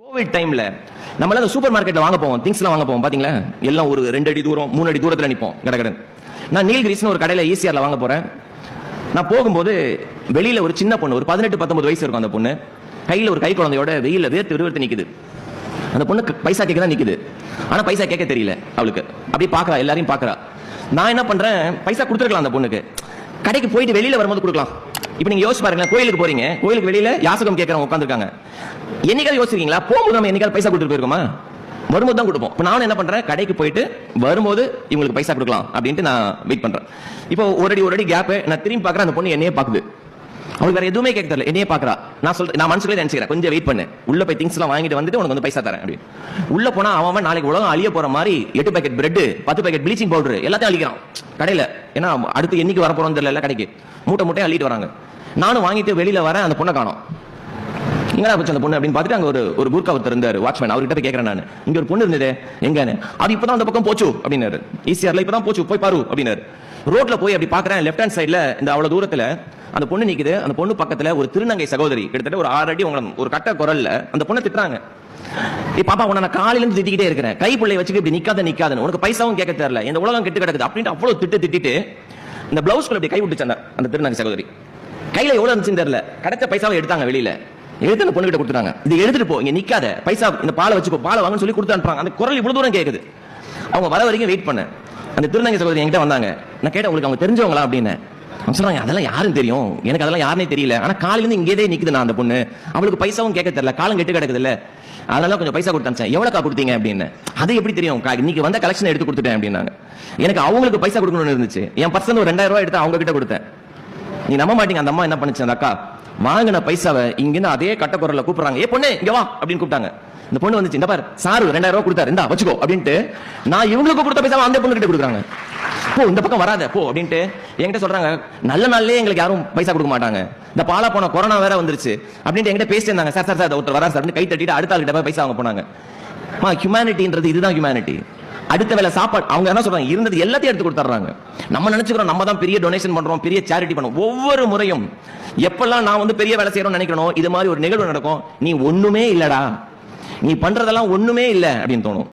Covid டைம்ல நம்மள super மார்க்கெட்ல வாங்க போவோம், திங்ஸ்லாம் வாங்க போவோம் பாத்தீங்களா? எல்லாம் ஒரு 2 அடி தூரம் 3 அடி தூரத்துல நிப்போம் கடகடன். நான் நீல்கிரிஸ்னு ஒரு கடையில ஈசிஆர்ல வாங்க போறேன். நான் போகும்போது வெளியில ஒரு சின்ன பொண்ணு, ஒரு 18-19 வயசு இருக்கும். அந்த பொண்ணு கையில ஒரு கை குழந்தையோட வெயில வேர்த்து விறுவிறுத்து நிக்குது. அந்த பொண்ணு பைசா கேட்க தான் நிக்குது, ஆனா பைசா கேட்க தெரியல அவளுக்கு. அப்படியே பாக்குறா, எல்லாரையும் பாக்குறா. நான் என்ன பண்றேன், பைசா கொடுத்துருக்கலாம் அந்த பொண்ணுக்கு. கடைக்கு போயிட்டு வெளியில வரும்போது கொடுக்கலாம். இப்ப நீங்க யோசிச்சு பாருங்க, கோயிலுக்கு போறீங்க, கோயிலுக்கு வெளியில யாசகம் கேட்கறவங்க உட்காந்துருக்காங்க. என்னைக்காவது யோசிச்சிருக்கீங்களா, போகும்போது நம்ம என்னைக்காவது பைசா கொடுத்துட்டு போயிருக்கோமா? வரும்போது தான் கொடுப்போம். இப்போ நான் என்ன பண்றேன், கடைக்கு போயிட்டு வரும்போது இவங்களுக்கு பைசா கொடுக்கலாம் அப்படின்ட்டு நான் வெயிட் பண்றேன். இப்போ ஒரு அடி கேப், நான் திரும்பி பாக்குறேன், அந்த பொண்ணு என்னையே பாக்குது. அவளுக்கு வேற எதுவுமே கேட்க தெரியல, என்னையே பாக்குறா. நான் சொல்றேன், நான் மனசுக்குள்ளே நினைச்சுக்கிறேன், கொஞ்சம் வெயிட் பண்ணு, உள்ள போய் திங்ஸ் எல்லாம் வாங்கிட்டு வந்துட்டு உனக்கு வந்து பைசா தரேன் அப்படின்னு. உள்ள போனா அவன் நாளைக்கு உலகம் அழிய போற மாதிரி 8 packet bread, 10 packet bleaching powder எல்லாத்தையும் அழிக்கிறான் கடையில. ஏன்னா அடுத்து என்னைக்கு வர போறோம் தெரியல, கடைக்கு மூட்டையும் அள்ளிட்டு வராங்க. நானும் வாங்கிட்டு வெளியில வரேன், அந்த பொண்ணை காணோம். எங்கடா போச்சு அந்த பொண்ணு அப்படின்னு பார்த்துட்டு அங்க ஒரு கூர்க்கா ஒருத்தர் இருந்தாரு, வாட்ச்மேன். அவர்கிட்ட கேட்கறேன் நான், இங்க ஒரு பொண்ணு இருந்தது எங்கன்னு. அது இப்பதான் அந்த பக்கம் போச்சு அப்படின்னாரு. ஈசிஆர்ல இப்பதான் போச்சு, போய் பாரு அப்படின்னாரு. ரோட்ல போய் அப்படி பாக்குறேன், லெஃப்ட் ஹேண்ட் சைடுல இந்த அவ்வளவு தூரத்துல அந்த பொண்ணு நிக்குது. அந்த பொண்ணு பக்கத்துல ஒரு திருநங்கை சகோதரி, கிட்டத்தட்ட ஒரு 6 அடி ஒரு கட்ட குரல்ல அந்த பொண்ணை திட்டுறாங்க. பாப்பா, உன்னை நான் காலையில இருந்து திட்டிக்கிட்டே இருக்கிறேன், கை பிள்ளை வச்சுட்டு இப்படி நிக்காதுன்னு, உனக்கு பைசாவும் கேட்க தெரியல, இந்த உலகம் கெட்டு கிடக்குது அப்படின்ட்டு அவ்வளவு திட்டிட்டு இந்த பிளவுஸ்குள்ள அப்படி கை விட்டுச்சு அந்த திருநங்கை சகோதரி. கையில எவ்வளவு இருந்துச்சுன்னு தெரியல, கிடைச்ச பைசாவை எடுத்தாங்க, வெளியில எடுத்து அந்த பொண்ணு கிட்ட கொடுத்துறாங்க. இது எடுத்துட்டு போ, இங்க நிக்காத, பைசா இந்த பாலை வச்சுக்கோ, பாலை வாங்கன்னு சொல்லி கொடுத்து அனுப்புறாங்க. அந்த குரல் இவ்வளவு தூரம் கேக்குது. அவங்க வர வரைக்கும் வெயிட் பண்ண. அந்த திருநங்கை சகோதரி என்கிட்ட வந்தாங்க. நான் கேட்டேன், உங்களுக்கு அவங்க தெரிஞ்சவங்களா அப்படின்னு. அவங்க சொல்றாங்க, அதெல்லாம் யாரும் தெரியும், எனக்கு அதெல்லாம் யாருனே தெரியல, ஆனா காலையில இருந்து இங்கேயே நிக்குது நான் அந்த பொண்ணு, அவளுக்கு பைசாவும் கேட்க தெரியல, காலம் கெட்டு கிடக்குது இல்ல, அதனால கொஞ்சம் பைசா கொடுத்தேன். எவ்வளவுக்கா கொடுத்தீங்க அப்படின்னு. அது எப்படி தெரியும், இன்னைக்கு வந்த கலெக்ஷன் எடுத்து கொடுத்துட்டேன் அப்படின்னாங்க. எனக்கு அவங்களுக்கு பைசா கொடுக்கணும்னு இருந்துச்சு. என் பர்சன் ஒரு 2000 ரூபாய் எடுத்து அவங்க கிட்ட கொடுத்தேன். நீ நம்ப மாட்டீங்க, அந்த அம்மா என்ன பண்ணுச்சு, அந்த அக்கா வாங்கின பைசாவை இங்கிருந்து அதே கட்டக்குரல்ல கூப்பிடுறாங்க, ஏ பொண்ணு இங்க வா அப்படின்னு கூப்பிட்டாங்க. இந்த பொண்ணு வந்துச்சு, இந்த பாரு சாரு 2000 ரூபாய் கொடுத்தாரு, இந்தா வச்சுக்கோ அப்படின்ட்டு. நான் இவங்களுக்கு கொடுத்த பைசாவை அந்த பொண்ணு கிட்ட கொடுக்குறாங்க. போ, இந்த பக்கம் வராத போ அப்படின்ட்டு என்கிட்ட சொல்றாங்க. நல்ல நாள்லயே எங்களுக்கு யாரும் பைசா கொடுக்க மாட்டாங்க, இந்த பாலா போன கொரோனா வேற வந்துருச்சு அப்படின்ட்டு என்கிட்ட பேசிட்டு இருந்தாங்க. சார் சார் சார் ஒருத்தர் வரா சார், கை தட்டிட்டு அடுத்த ஆள் கிட்ட பைசா அவங்க போனாங்க. ஹியூமனிட்டின்றது இதுதான் ஹியூமனிட்டி. அடுத்த வேலை சாப்பாடு அவங்க என்ன சொல்றாங்க, இருந்தது எல்லாத்தையும் எடுத்து கொடுத்துறாங்க. நம்ம நினைச்சுக்கிறோம் நம்ம தான் பெரிய டொனேஷன் பண்றோம், பெரிய சேரிட்டி பண்ணுவோம். ஒவ்வொரு முறையும் எப்பெல்லாம் நான் வந்து பெரிய வேலை செய்யறோம்னு நினைக்கணும், இது மாதிரி ஒரு நிகழ்வு நடக்கும், நீ ஒண்ணுமே இல்லடா, நீ பண்றதெல்லாம் ஒண்ணுமே இல்ல அப்படின்னு தோணும்.